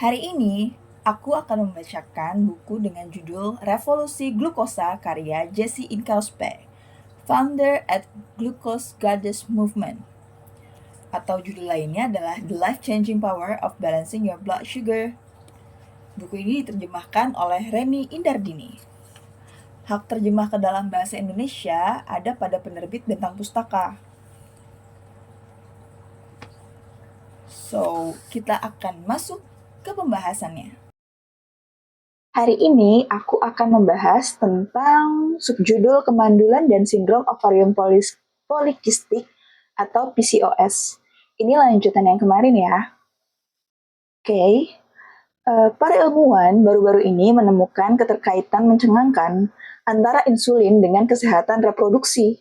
Hari ini, aku akan membacakan buku dengan judul Revolusi Glukosa karya Jesse Inkalspe, founder at Glucose Goddess Movement. Atau judul lainnya adalah The Life-Changing Power of Balancing Your Blood Sugar. Buku ini diterjemahkan oleh Reni Indardini. Hak terjemah ke dalam bahasa Indonesia ada pada penerbit Bentang Pustaka. Kita akan masuk ke pembahasannya. Hari ini aku akan membahas tentang subjudul kemandulan dan sindrom ovarium polikistik atau PCOS. Ini lanjutan yang kemarin ya. Oke. Para ilmuwan baru-baru ini menemukan keterkaitan mencengangkan antara insulin dengan kesehatan reproduksi.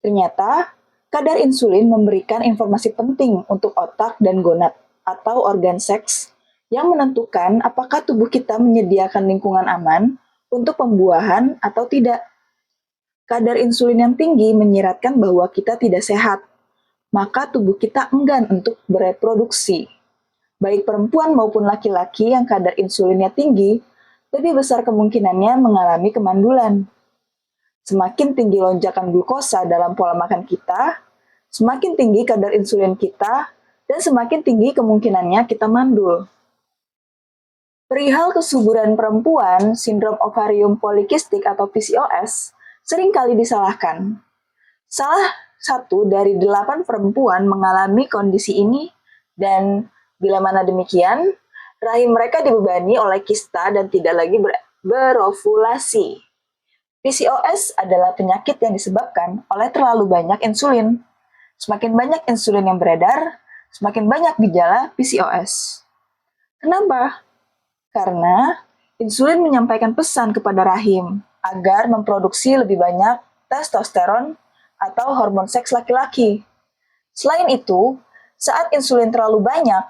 Ternyata, kadar insulin memberikan informasi penting untuk otak dan gonad atau organ seks yang menentukan apakah tubuh kita menyediakan lingkungan aman untuk pembuahan atau tidak. Kadar insulin yang tinggi menyiratkan bahwa kita tidak sehat, maka tubuh kita enggan untuk bereproduksi. Baik perempuan maupun laki-laki yang kadar insulinnya tinggi, lebih besar kemungkinannya mengalami kemandulan. Semakin tinggi lonjakan glukosa dalam pola makan kita, semakin tinggi kadar insulin kita, dan semakin tinggi kemungkinannya kita mandul. Perihal kesuburan perempuan, sindrom ovarium polikistik atau PCOS seringkali disalahkan. Salah satu dari 8 perempuan mengalami kondisi ini, dan bila mana demikian, rahim mereka dibebani oleh kista dan tidak lagi berovulasi. PCOS adalah penyakit yang disebabkan oleh terlalu banyak insulin. Semakin banyak insulin yang beredar, semakin banyak gejala PCOS. Kenapa? Karena insulin menyampaikan pesan kepada rahim agar memproduksi lebih banyak testosteron atau hormon seks laki-laki. Selain itu, saat insulin terlalu banyak,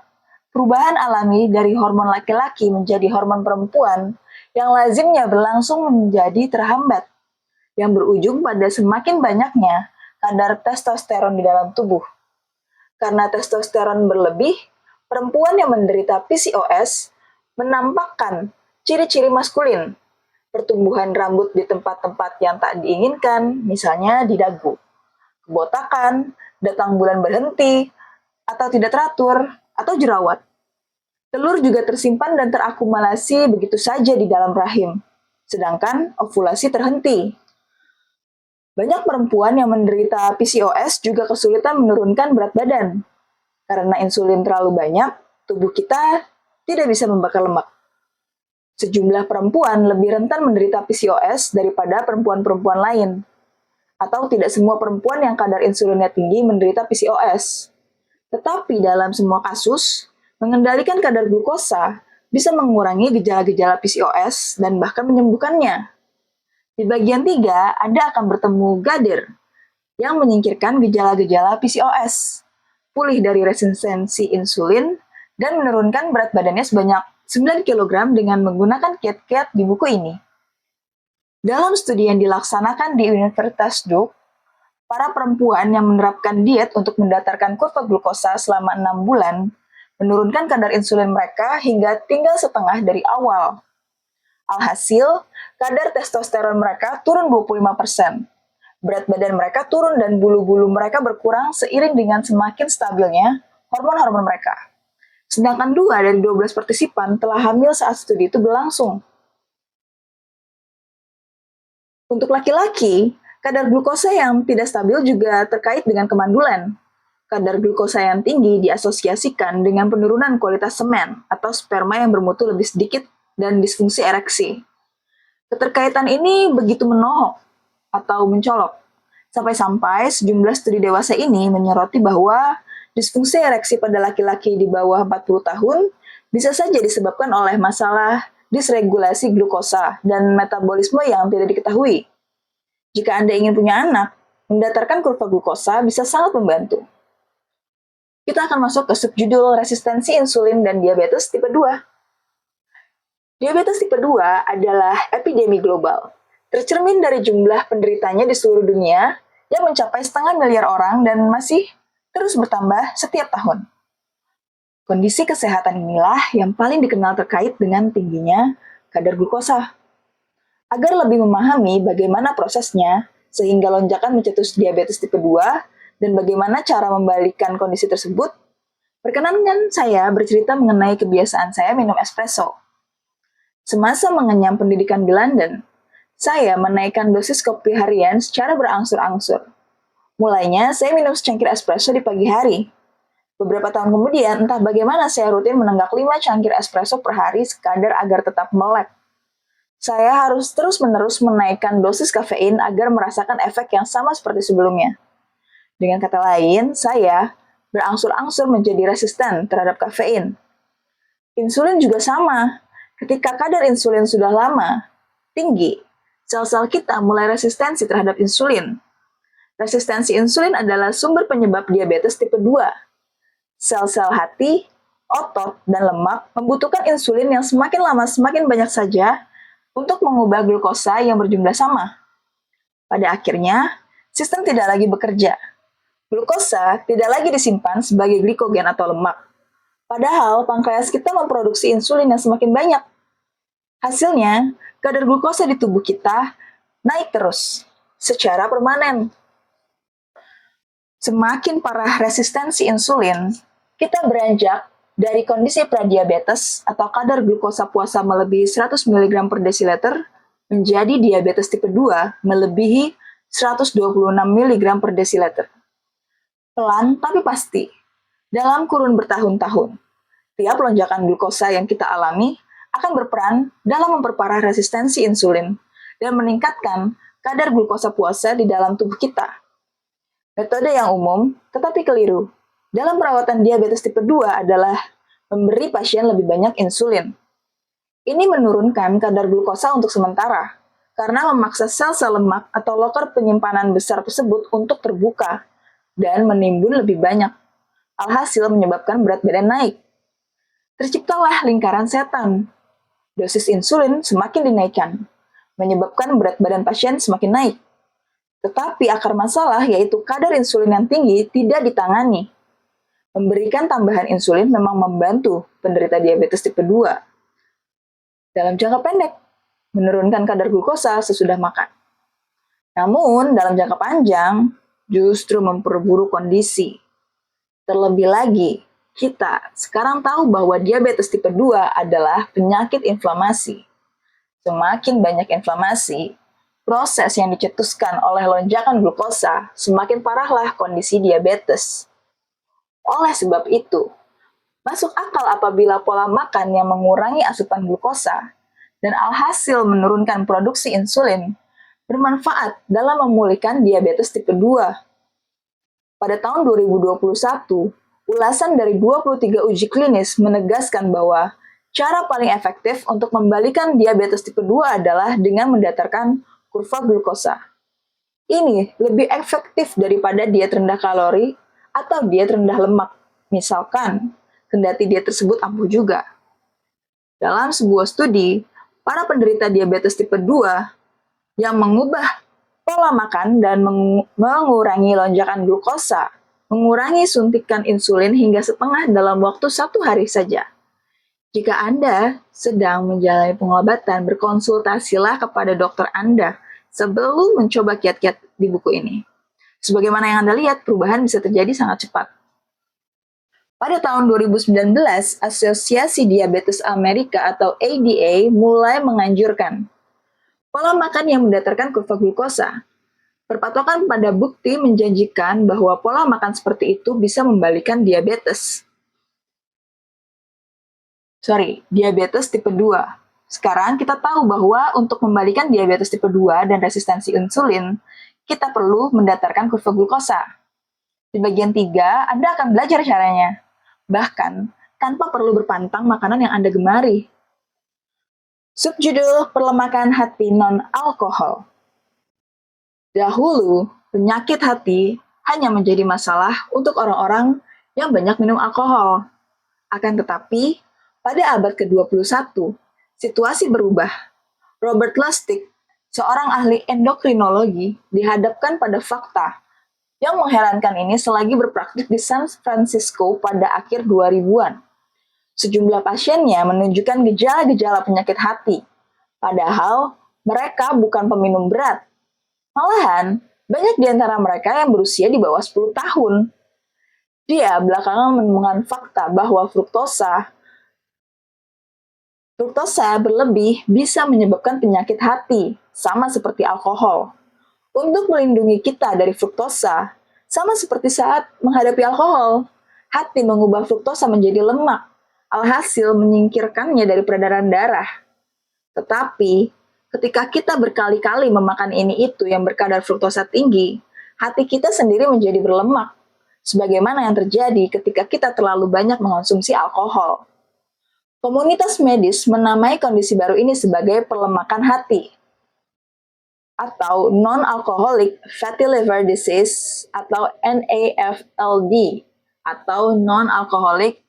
perubahan alami dari hormon laki-laki menjadi hormon perempuan yang lazimnya berlangsung menjadi terhambat, yang berujung pada semakin banyaknya kadar testosteron di dalam tubuh. Karena testosteron berlebih, perempuan yang menderita PCOS menampakkan ciri-ciri maskulin, pertumbuhan rambut di tempat-tempat yang tak diinginkan, misalnya di dagu, kebotakan, datang bulan berhenti, atau tidak teratur, atau jerawat. Telur juga tersimpan dan terakumulasi begitu saja di dalam rahim, sedangkan ovulasi terhenti. Banyak perempuan yang menderita PCOS juga kesulitan menurunkan berat badan. Karena insulin terlalu banyak, tubuh kita tidak bisa membakar lemak. Sejumlah perempuan lebih rentan menderita PCOS daripada perempuan-perempuan lain. Atau tidak semua perempuan yang kadar insulinnya tinggi menderita PCOS. Tetapi dalam semua kasus, mengendalikan kadar glukosa bisa mengurangi gejala-gejala PCOS dan bahkan menyembuhkannya. Di bagian 3, Anda akan bertemu Gadir yang menyingkirkan gejala-gejala PCOS, pulih dari resistensi insulin, dan menurunkan berat badannya sebanyak 9 kg dengan menggunakan kiat-kiat di buku ini. Dalam studi yang dilaksanakan di Universitas Duke, para perempuan yang menerapkan diet untuk mendatarkan kurva glukosa selama 6 bulan menurunkan kadar insulin mereka hingga tinggal setengah dari awal. Alhasil, kadar testosteron mereka turun 25%. Berat badan mereka turun dan bulu-bulu mereka berkurang seiring dengan semakin stabilnya hormon-hormon mereka. Sedangkan 2 dari 12 partisipan telah hamil saat studi itu berlangsung. Untuk laki-laki, kadar glukosa yang tidak stabil juga terkait dengan kemandulan. Kadar glukosa yang tinggi diasosiasikan dengan penurunan kualitas semen atau sperma yang bermutu lebih sedikit dan disfungsi ereksi. Keterkaitan ini begitu menohok atau mencolok, sampai-sampai sejumlah studi dewasa ini menyoroti bahwa disfungsi ereksi pada laki-laki di bawah 40 tahun bisa saja disebabkan oleh masalah disregulasi glukosa dan metabolisme yang tidak diketahui. Jika Anda ingin punya anak, mendatarkan kurva glukosa bisa sangat membantu. Kita akan masuk ke subjudul resistensi insulin dan diabetes tipe 2. Diabetes tipe 2 adalah epidemi global, tercermin dari jumlah penderitanya di seluruh dunia yang mencapai 500 million orang dan masih terus bertambah setiap tahun. Kondisi kesehatan inilah yang paling dikenal terkait dengan tingginya kadar glukosa. Agar lebih memahami bagaimana prosesnya, sehingga lonjakan mencetus diabetes tipe 2 dan bagaimana cara membalikan kondisi tersebut, perkenankan saya bercerita mengenai kebiasaan saya minum espresso. Semasa mengenyam pendidikan di London, saya menaikkan dosis kopi harian secara berangsur-angsur. Mulainya, saya minum secangkir espresso di pagi hari. Beberapa tahun kemudian, entah bagaimana saya rutin menenggak 5 cangkir espresso per hari sekadar agar tetap melek. Saya harus terus-menerus menaikkan dosis kafein agar merasakan efek yang sama seperti sebelumnya. Dengan kata lain, saya berangsur-angsur menjadi resisten terhadap kafein. Insulin juga sama. Ketika kadar insulin sudah lama tinggi, sel-sel kita mulai resistensi terhadap insulin. Resistensi insulin adalah sumber penyebab diabetes tipe 2. Sel-sel hati, otot, dan lemak membutuhkan insulin yang semakin lama semakin banyak saja untuk mengubah glukosa yang berjumlah sama. Pada akhirnya, sistem tidak lagi bekerja. Glukosa tidak lagi disimpan sebagai glikogen atau lemak. Padahal pankreas kita memproduksi insulin yang semakin banyak. Hasilnya, kadar glukosa di tubuh kita naik terus, secara permanen. Semakin parah resistensi insulin, kita beranjak dari kondisi pradiabetes atau kadar glukosa puasa melebihi 100 mg per desiliter menjadi diabetes tipe 2 melebihi 126 mg per desiliter. Pelan tapi pasti, dalam kurun bertahun-tahun, tiap lonjakan glukosa yang kita alami akan berperan dalam memperparah resistensi insulin dan meningkatkan kadar glukosa puasa di dalam tubuh kita. Metode yang umum tetapi keliru dalam perawatan diabetes tipe 2 adalah memberi pasien lebih banyak insulin. Ini menurunkan kadar glukosa untuk sementara, karena memaksa sel-sel lemak atau loker penyimpanan besar tersebut untuk terbuka dan menimbun lebih banyak. Alhasil menyebabkan berat badan naik. Terciptalah lingkaran setan. Dosis insulin semakin dinaikkan, menyebabkan berat badan pasien semakin naik. Tetapi akar masalah yaitu kadar insulin yang tinggi tidak ditangani. Memberikan tambahan insulin memang membantu penderita diabetes tipe 2. Dalam jangka pendek, menurunkan kadar glukosa sesudah makan. Namun, dalam jangka panjang, justru memperburuk kondisi. Terlebih lagi, kita sekarang tahu bahwa diabetes tipe 2 adalah penyakit inflamasi. Semakin banyak inflamasi, proses yang dicetuskan oleh lonjakan glukosa, semakin parahlah kondisi diabetes. Oleh sebab itu, masuk akal apabila pola makan yang mengurangi asupan glukosa dan alhasil menurunkan produksi insulin bermanfaat dalam memulihkan diabetes tipe 2. Pada tahun 2021, ulasan dari 23 uji klinis menegaskan bahwa cara paling efektif untuk membalikan diabetes tipe 2 adalah dengan mendatarkan kurva glukosa. Ini lebih efektif daripada diet rendah kalori atau diet rendah lemak, misalkan, kendati diet tersebut ampuh juga. Dalam sebuah studi, para penderita diabetes tipe 2 yang mengubah pola makan dan mengurangi lonjakan glukosa, mengurangi suntikan insulin hingga setengah dalam waktu 1 hari saja. Jika Anda sedang menjalani pengobatan, berkonsultasilah kepada dokter Anda sebelum mencoba kiat-kiat di buku ini. Sebagaimana yang Anda lihat, perubahan bisa terjadi sangat cepat. Pada tahun 2019, Asosiasi Diabetes Amerika atau ADA mulai menganjurkan pola makan yang mendatarkan kurva glukosa. Berpatokan pada bukti menjanjikan bahwa pola makan seperti itu bisa membalikan diabetes tipe 2. Sekarang kita tahu bahwa untuk membalikan diabetes tipe 2 dan resistensi insulin, kita perlu mendatarkan kurva glukosa. Di bagian 3, Anda akan belajar caranya, bahkan tanpa perlu berpantang makanan yang Anda gemari. Subjudul Perlemakan Hati Non-Alkohol. Dahulu, penyakit hati hanya menjadi masalah untuk orang-orang yang banyak minum alkohol. Akan tetapi, pada abad ke-21, situasi berubah. Robert Lustig, seorang ahli endokrinologi, dihadapkan pada fakta yang mengherankan ini selagi berpraktik di San Francisco pada akhir 2000-an. Sejumlah pasiennya menunjukkan gejala-gejala penyakit hati, padahal mereka bukan peminum berat. Malahan, banyak di antara mereka yang berusia di bawah 10 tahun. Dia belakangan menemukan fakta bahwa fruktosa berlebih bisa menyebabkan penyakit hati, sama seperti alkohol. Untuk melindungi kita dari fruktosa, sama seperti saat menghadapi alkohol, hati mengubah fruktosa menjadi lemak, alhasil menyingkirkannya dari peredaran darah. Tetapi, ketika kita berkali-kali memakan ini itu yang berkadar fruktosa tinggi, hati kita sendiri menjadi berlemak, sebagaimana yang terjadi ketika kita terlalu banyak mengonsumsi alkohol. Komunitas medis menamai kondisi baru ini sebagai perlemakan hati, atau non-alcoholic fatty liver disease atau NAFLD atau non-alcoholic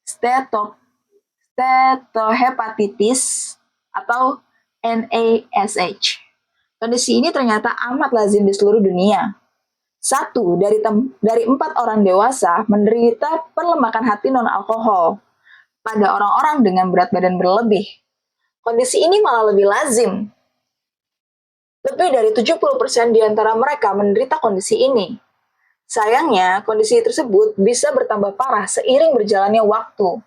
steatohepatitis atau NASH. Kondisi ini ternyata amat lazim di seluruh dunia. 1 dari 4 orang dewasa menderita perlemakan hati non-alkohol pada orang-orang dengan berat badan berlebih. Kondisi ini malah lebih lazim. Lebih dari 70% di antara mereka menderita kondisi ini. Sayangnya, kondisi tersebut bisa bertambah parah seiring berjalannya waktu,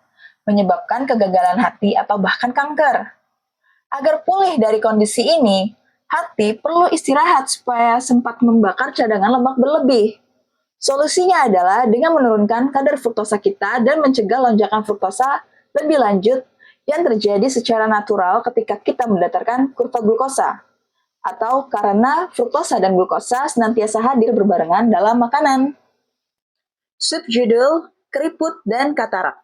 menyebabkan kegagalan hati atau bahkan kanker. Agar pulih dari kondisi ini, hati perlu istirahat supaya sempat membakar cadangan lemak berlebih. Solusinya adalah dengan menurunkan kadar fruktosa kita dan mencegah lonjakan fruktosa lebih lanjut yang terjadi secara natural ketika kita mendatarkan kurva glukosa, atau karena fruktosa dan glukosa senantiasa hadir berbarengan dalam makanan. Subjudul Keriput dan Katarak.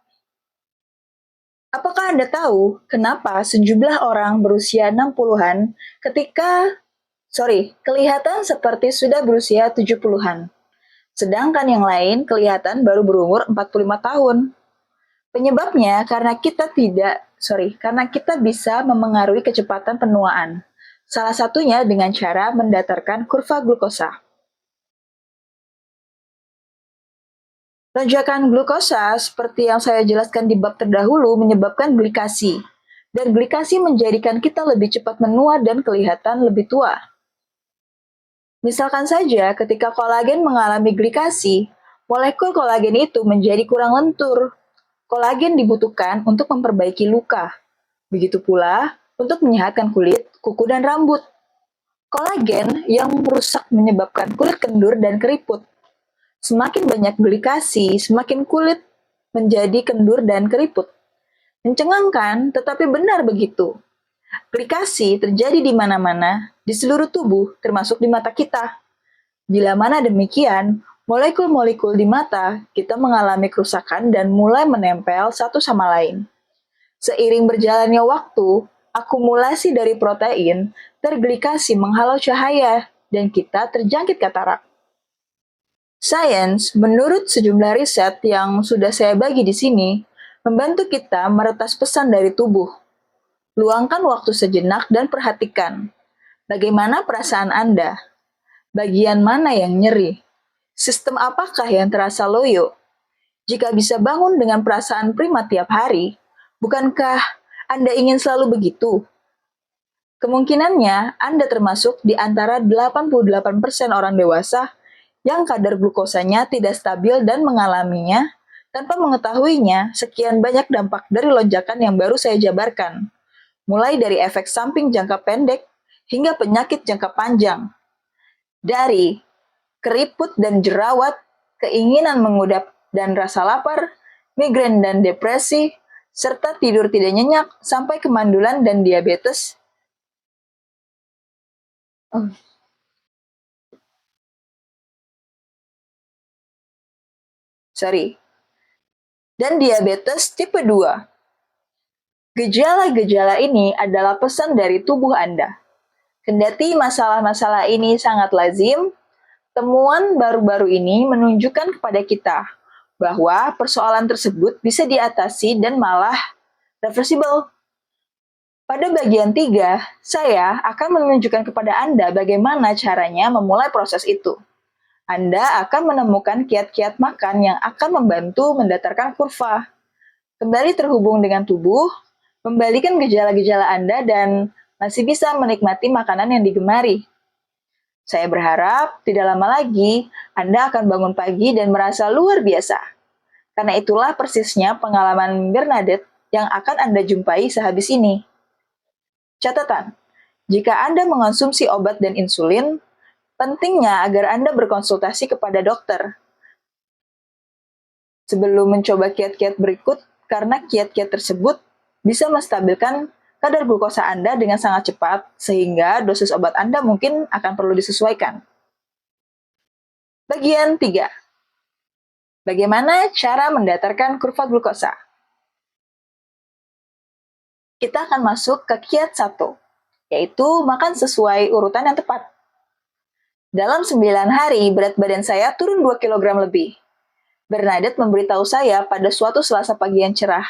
Apakah Anda tahu kenapa sejumlah orang berusia 60-an kelihatan seperti sudah berusia 70-an, sedangkan yang lain kelihatan baru berumur 45 tahun? Penyebabnya karena kita bisa memengaruhi kecepatan penuaan. Salah satunya dengan cara mendatarkan kurva glukosa. Lonjakan glukosa seperti yang saya jelaskan di bab terdahulu menyebabkan glikasi. Dan glikasi menjadikan kita lebih cepat menua dan kelihatan lebih tua. Misalkan saja ketika kolagen mengalami glikasi, molekul kolagen itu menjadi kurang lentur. Kolagen dibutuhkan untuk memperbaiki luka. Begitu pula untuk menyehatkan kulit, kuku, dan rambut. Kolagen yang merusak menyebabkan kulit kendur dan keriput. Semakin banyak glikasi, semakin kulit menjadi kendur dan keriput. Mencengangkan, tetapi benar begitu. Glikasi terjadi di mana-mana, di seluruh tubuh, termasuk di mata kita. Bila mana demikian, molekul-molekul di mata kita mengalami kerusakan dan mulai menempel satu sama lain. Seiring berjalannya waktu, akumulasi dari protein terglikasi menghalau cahaya dan kita terjangkit katarak. Sains, menurut sejumlah riset yang sudah saya bagi di sini, membantu kita meretas pesan dari tubuh. Luangkan waktu sejenak dan perhatikan. Bagaimana perasaan Anda? Bagian mana yang nyeri? Sistem apakah yang terasa loyo? Jika bisa bangun dengan perasaan prima tiap hari, bukankah Anda ingin selalu begitu? Kemungkinannya Anda termasuk di antara 88% orang dewasa yang kadar glukosanya tidak stabil dan mengalaminya tanpa mengetahuinya sekian banyak dampak dari lonjakan yang baru saya jabarkan, mulai dari efek samping jangka pendek hingga penyakit jangka panjang. Dari keriput dan jerawat, keinginan mengudap dan rasa lapar, migrain dan depresi, serta tidur tidak nyenyak, sampai kemandulan dan diabetes. Dan diabetes tipe 2. Gejala-gejala ini adalah pesan dari tubuh Anda. Kendati masalah-masalah ini sangat lazim, temuan baru-baru ini menunjukkan kepada kita bahwa persoalan tersebut bisa diatasi dan malah reversible. Pada bagian 3, saya akan menunjukkan kepada Anda bagaimana caranya memulai proses itu. Anda akan menemukan kiat-kiat makan yang akan membantu mendatarkan kurva. kembali terhubung dengan tubuh, membalikan gejala-gejala Anda, dan masih bisa menikmati makanan yang digemari. Saya berharap tidak lama lagi Anda akan bangun pagi dan merasa luar biasa. Karena itulah persisnya pengalaman Bernadette yang akan Anda jumpai sehabis ini. Catatan, jika Anda mengonsumsi obat dan insulin, pentingnya agar Anda berkonsultasi kepada dokter sebelum mencoba kiat-kiat berikut, karena kiat-kiat tersebut bisa menstabilkan kadar glukosa Anda dengan sangat cepat, sehingga dosis obat Anda mungkin akan perlu disesuaikan. Bagian 3. Bagaimana cara mendatarkan kurva glukosa? Kita akan masuk ke kiat 1, yaitu makan sesuai urutan yang tepat. Dalam 9 hari, berat badan saya turun 2 kg lebih. Bernadette memberitahu saya pada suatu Selasa pagi yang cerah.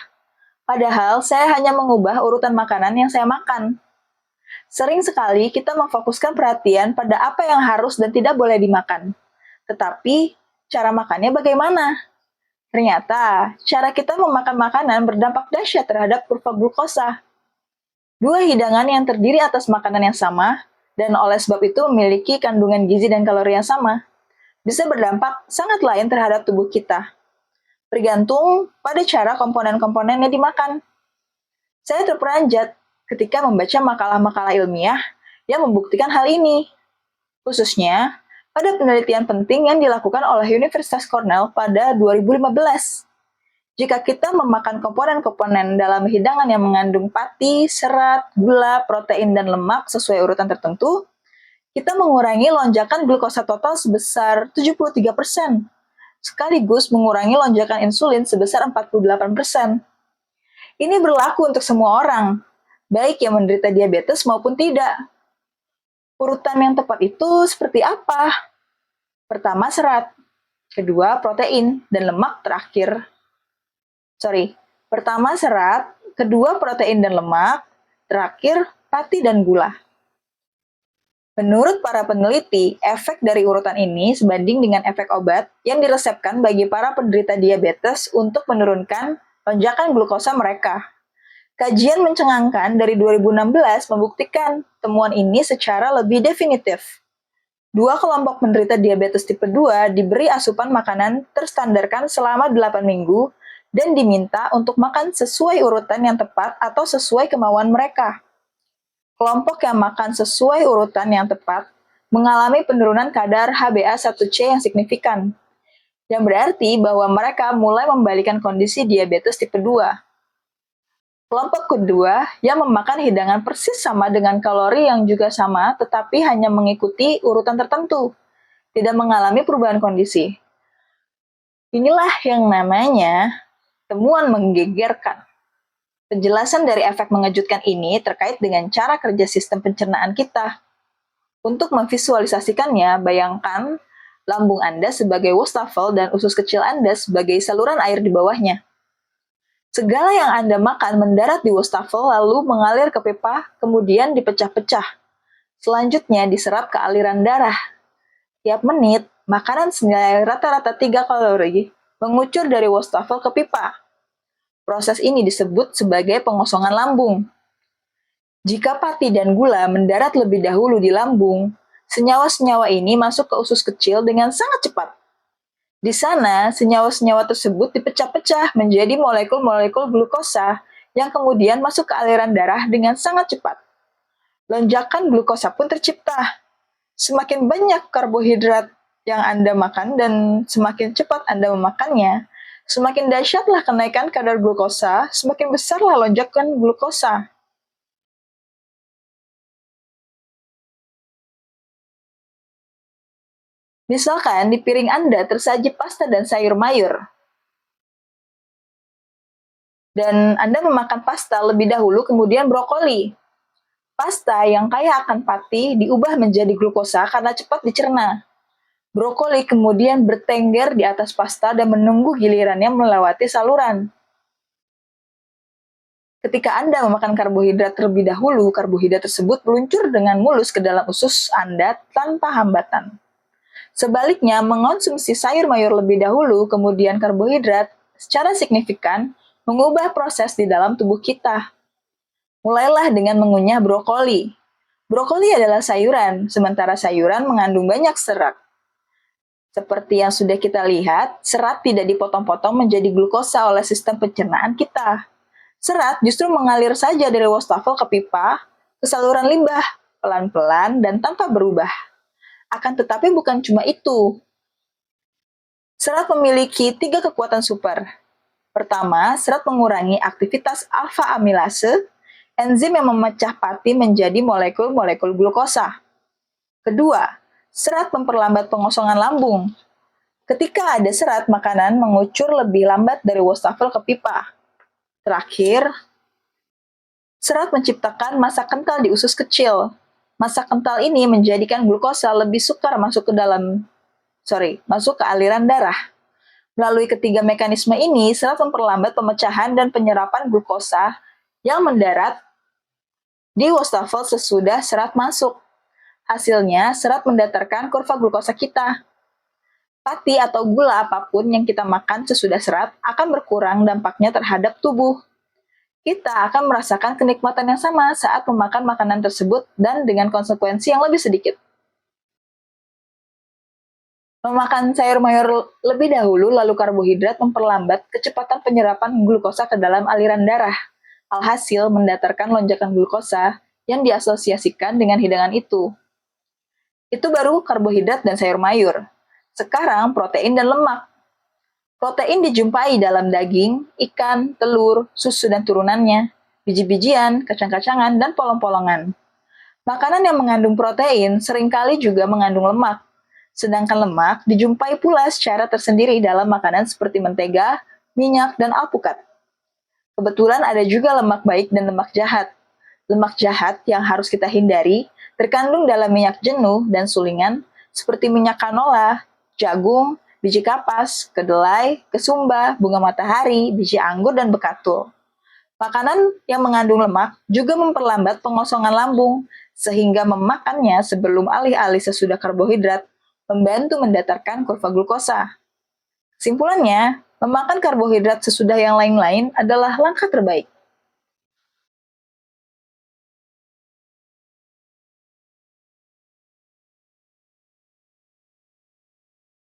Padahal saya hanya mengubah urutan makanan yang saya makan. Sering sekali kita memfokuskan perhatian pada apa yang harus dan tidak boleh dimakan. Tetapi, cara makannya bagaimana? Ternyata, cara kita memakan makanan berdampak dahsyat terhadap kurva glukosa. Dua hidangan yang terdiri atas makanan yang sama, dan oleh sebab itu memiliki kandungan gizi dan kalori yang sama, bisa berdampak sangat lain terhadap tubuh kita, bergantung pada cara komponen-komponen yang dimakan. Saya terperanjat ketika membaca makalah-makalah ilmiah yang membuktikan hal ini, khususnya pada penelitian penting yang dilakukan oleh Universitas Cornell pada 2015. Jika kita memakan komponen-komponen dalam hidangan yang mengandung pati, serat, gula, protein, dan lemak sesuai urutan tertentu, kita mengurangi lonjakan glukosa total sebesar 73%, sekaligus mengurangi lonjakan insulin sebesar 48%. Ini berlaku untuk semua orang, baik yang menderita diabetes maupun tidak. Urutan yang tepat itu seperti apa? Pertama serat, kedua protein, dan lemak terakhir. Pertama serat, kedua protein dan lemak, terakhir pati dan gula. Menurut para peneliti, efek dari urutan ini sebanding dengan efek obat yang diresepkan bagi para penderita diabetes untuk menurunkan lonjakan glukosa mereka. Kajian mencengangkan dari 2016 membuktikan temuan ini secara lebih definitif. Dua kelompok penderita diabetes tipe 2 diberi asupan makanan terstandarkan selama 8 minggu dan diminta untuk makan sesuai urutan yang tepat atau sesuai kemauan mereka. Kelompok yang makan sesuai urutan yang tepat mengalami penurunan kadar HbA1c yang signifikan, yang berarti bahwa mereka mulai membalikan kondisi diabetes tipe 2. Kelompok kedua yang memakan hidangan persis sama dengan kalori yang juga sama tetapi hanya mengikuti urutan tertentu, tidak mengalami perubahan kondisi. Inilah yang namanya temuan menggegerkan. Penjelasan dari efek mengejutkan ini terkait dengan cara kerja sistem pencernaan kita. Untuk memvisualisasikannya, bayangkan lambung Anda sebagai wastafel dan usus kecil Anda sebagai saluran air di bawahnya. Segala yang Anda makan mendarat di wastafel lalu mengalir ke pipa, kemudian dipecah-pecah. Selanjutnya diserap ke aliran darah. Tiap menit, makanan senilai rata-rata 3 kalori mengucur dari wastafel ke pipa. Proses ini disebut sebagai pengosongan lambung. Jika pati dan gula mendarat lebih dahulu di lambung, senyawa-senyawa ini masuk ke usus kecil dengan sangat cepat. Di sana, senyawa-senyawa tersebut dipecah-pecah menjadi molekul-molekul glukosa yang kemudian masuk ke aliran darah dengan sangat cepat. Lonjakan glukosa pun tercipta. Semakin banyak karbohidrat yang Anda makan dan semakin cepat Anda memakannya, semakin dahsyatlah kenaikan kadar glukosa, semakin besarlah lonjakan glukosa. Misalkan di piring Anda tersaji pasta dan sayur mayur, dan Anda memakan pasta lebih dahulu kemudian brokoli. Pasta yang kaya akan pati diubah menjadi glukosa karena cepat dicerna. Brokoli kemudian bertengger di atas pasta dan menunggu gilirannya melewati saluran. Ketika Anda memakan karbohidrat terlebih dahulu, karbohidrat tersebut meluncur dengan mulus ke dalam usus Anda tanpa hambatan. Sebaliknya, mengonsumsi sayur mayur lebih dahulu, kemudian karbohidrat, secara signifikan mengubah proses di dalam tubuh kita. Mulailah dengan mengunyah brokoli. Brokoli adalah sayuran, sementara sayuran mengandung banyak serat. Seperti yang sudah kita lihat, serat tidak dipotong-potong menjadi glukosa oleh sistem pencernaan kita. Serat justru mengalir saja dari wastafel ke pipa, ke saluran limbah, pelan-pelan dan tanpa berubah. Akan tetapi bukan cuma itu. Serat memiliki 3 kekuatan super. Pertama, serat mengurangi aktivitas alfa amilase, enzim yang memecah pati menjadi molekul-molekul glukosa. Kedua, serat memperlambat pengosongan lambung. Ketika ada serat, makanan mengucur lebih lambat dari wastafel ke pipa. Terakhir, serat menciptakan massa kental di usus kecil. Massa kental ini menjadikan glukosa lebih sukar masuk ke aliran darah. Melalui ketiga mekanisme ini, serat memperlambat pemecahan dan penyerapan glukosa yang mendarat di wastafel sesudah serat masuk. Hasilnya, serat mendatarkan kurva glukosa kita. Pati atau gula apapun yang kita makan sesudah serat akan berkurang dampaknya terhadap tubuh. Kita akan merasakan kenikmatan yang sama saat memakan makanan tersebut dan dengan konsekuensi yang lebih sedikit. Memakan sayur mayur lebih dahulu lalu karbohidrat memperlambat kecepatan penyerapan glukosa ke dalam aliran darah. Alhasil mendatarkan lonjakan glukosa yang diasosiasikan dengan hidangan itu. Itu baru karbohidrat dan sayur mayur. Sekarang protein dan lemak. Protein dijumpai dalam daging, ikan, telur, susu dan turunannya, biji-bijian, kacang-kacangan, dan polong-polongan. Makanan yang mengandung protein seringkali juga mengandung lemak, sedangkan lemak dijumpai pula secara tersendiri dalam makanan seperti mentega, minyak, dan alpukat. Kebetulan ada juga lemak baik dan lemak jahat. Lemak jahat yang harus kita hindari terkandung dalam minyak jenuh dan sulingan seperti minyak canola, jagung, biji kapas, kedelai, kesumba, bunga matahari, biji anggur, dan bekatul. Makanan yang mengandung lemak juga memperlambat pengosongan lambung, sehingga memakannya sebelum alih-alih sesudah karbohidrat membantu mendatarkan kurva glukosa. Kesimpulannya, memakan karbohidrat sesudah yang lain-lain adalah langkah terbaik.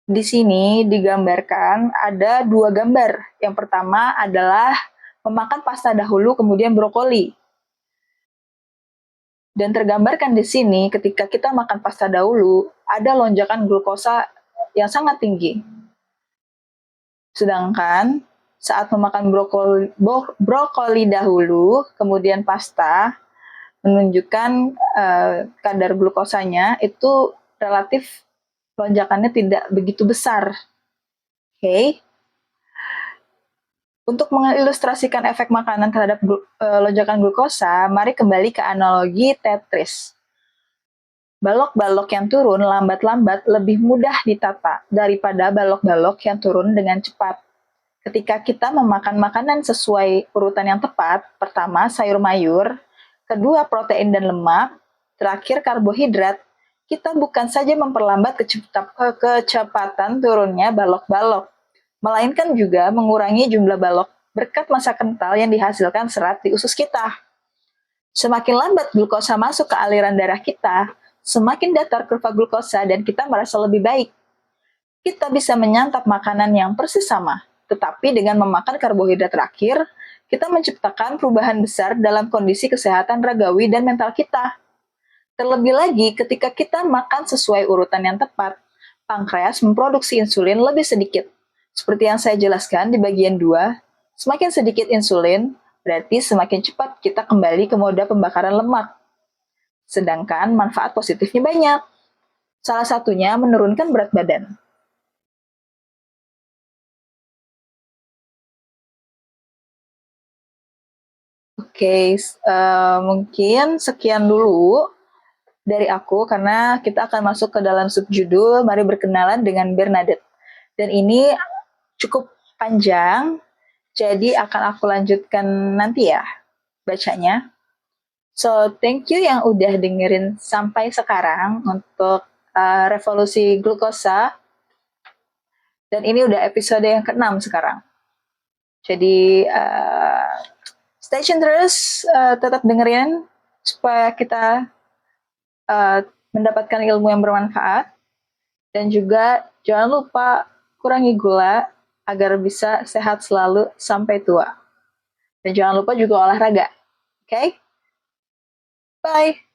Di sini digambarkan ada 2 gambar. Yang pertama adalah memakan pasta dahulu kemudian brokoli. Dan tergambarkan di sini ketika kita makan pasta dahulu, ada lonjakan glukosa yang sangat tinggi. Sedangkan saat memakan brokoli dahulu, kemudian pasta, menunjukkan kadar glukosanya itu relatif lonjakannya tidak begitu besar. Oke. Untuk mengilustrasikan efek makanan terhadap lonjakan glukosa, mari kembali ke analogi Tetris. Balok-balok yang turun lambat-lambat lebih mudah ditata daripada balok-balok yang turun dengan cepat. Ketika kita memakan makanan sesuai urutan yang tepat, pertama sayur mayur, kedua protein dan lemak, terakhir karbohidrat, kita bukan saja memperlambat kecepatan turunnya balok-balok, melainkan juga mengurangi jumlah balok berkat massa kental yang dihasilkan serat di usus kita. Semakin lambat glukosa masuk ke aliran darah kita, semakin datar kurva glukosa dan kita merasa lebih baik. Kita bisa menyantap makanan yang persis sama, tetapi dengan memakan karbohidrat terakhir, kita menciptakan perubahan besar dalam kondisi kesehatan ragawi dan mental kita. Terlebih lagi, ketika kita makan sesuai urutan yang tepat, pankreas memproduksi insulin lebih sedikit. Seperti yang saya jelaskan di bagian 2, semakin sedikit insulin, berarti semakin cepat kita kembali ke moda pembakaran lemak. Sedangkan manfaat positifnya banyak. Salah satunya menurunkan berat badan. Oke, mungkin sekian dulu dari aku karena kita akan masuk ke dalam subjudul Mari Berkenalan dengan Bernadette. Dan ini cukup panjang, jadi akan aku lanjutkan nanti ya bacanya. So, thank you yang udah dengerin sampai sekarang untuk revolusi glukosa. Dan ini udah episode yang ke-6 sekarang. Jadi stay tune terus, tetap dengerin supaya kita mendapatkan ilmu yang bermanfaat. Dan juga jangan lupa kurangi gula agar bisa sehat selalu sampai tua. Dan jangan lupa juga olahraga. Oke? Bye!